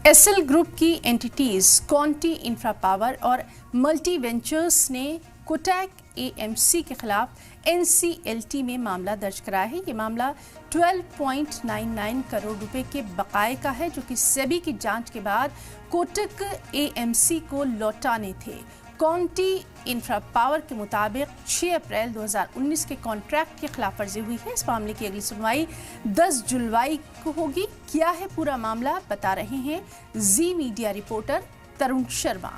SL group की entities कॉन्टी infra power और multi ventures ने कोटक एएमसी के खिलाफ एनसीएलटी में मामला दर्ज कराया है। ये मामला 12.99 करोड़ रुपए के बकाये का है, जो कि सेबी की जांच के बाद कोटक एएमसी को लौटाने थे। कॉन्टी इंफ्रा पावर के मुताबिक 6 अप्रैल 2019 के कॉन्ट्रैक्ट की खिलाफवर्जी हुई है। इस मामले की अगली सुनवाई 10 जुलाई को होगी। क्या है पूरा मामला, बता रहे हैं जी मीडिया रिपोर्टर तरुण शर्मा।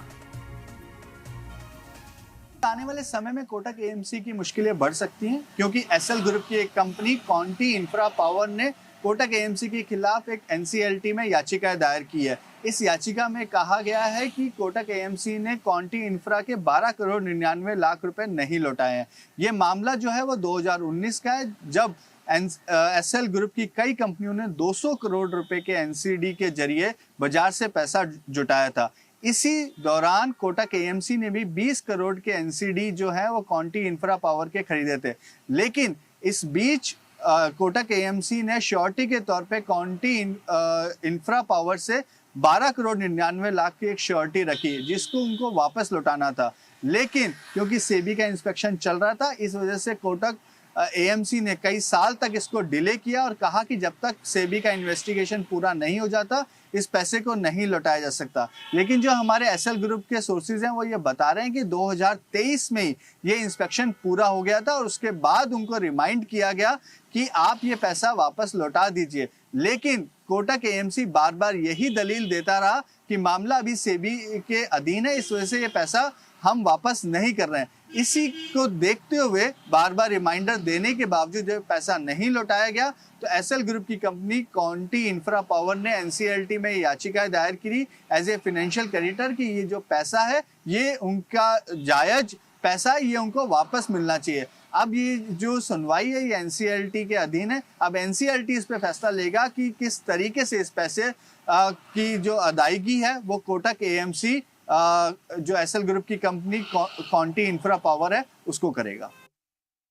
आने वाले समय में कोटक एएमसी की मुश्किलें बढ़ सकती हैं, क्योंकि एसएल ग्रुप की एक कंपनी कॉन्टी इंफ्रा पावर ने कोटक एएमसी के खिलाफ एक एनसीएलटी में याचिका दायर की है। इस याचिका में कहा गया है कि कोटक एएमसी ने कॉन्टी इंफ्रा के 12 करोड़ 99 लाख रुपए नहीं लौटाए हैं। ये मामला जो है वो 2019 का है, जब एसएल ग्रुप की कई कंपनियों ने 200 करोड़ रुपए के एनसीडी के जरिए बाजार से पैसा जुटाया था। इसी दौरान कोटक एएमसी ने भी 20 करोड़ के एनसीडी जो है वो कॉन्टी इंफ्रा पावर के खरीदे थे, लेकिन इस बीच कोटक एएमसी ने श्योरिटी के तौर पे कॉन्टी इंफ्रा पावर से 12 करोड़ 99 लाख की एक श्योरिटी रखी, जिसको उनको वापस लौटाना था। लेकिन क्योंकि सेबी का इंस्पेक्शन चल रहा था, इस वजह से कोटक एएमसी ने कई साल तक इसको डिले किया और कहा कि जब तक सेबी का इन्वेस्टिगेशन पूरा नहीं हो जाता इस पैसे को नहीं लौटाया जा सकता। लेकिन जो हमारे एसएल ग्रुप के सोर्सेज हैं वो ये बता रहे हैं कि 2023 में ही ये इंस्पेक्शन पूरा हो गया था और उसके बाद उनको रिमाइंड किया गया कि आप ये पैसा वापस लौटा दीजिए। लेकिन कोटक एएमसी बार बार यही दलील देता रहा कि मामला अभी सेबी के अधीन है, इस वजह से ये पैसा हम वापस नहीं कर रहे हैं। इसी को देखते हुए बार बार रिमाइंडर देने के बावजूद जब पैसा नहीं लौटाया गया, तो एसएल ग्रुप की कंपनी कॉन्टी इंफ्रा पावर ने एनसीएलटी में याचिका दायर की एज ए फाइनेंशियल क्रेडिटर कि ये जो पैसा है ये उनका जायज पैसा है, ये उनको वापस मिलना चाहिए। अब ये जो सुनवाई है ये एनसीएलटी के अधीन है। अब एनसीएलटी इस पे फैसला लेगा कि किस तरीके से इस पैसे की जो अदायगी है वो कोटक एएमसी जो एसएल ग्रुप की कंपनी कॉन्टी इंफ्रा पावर है उसको करेगा।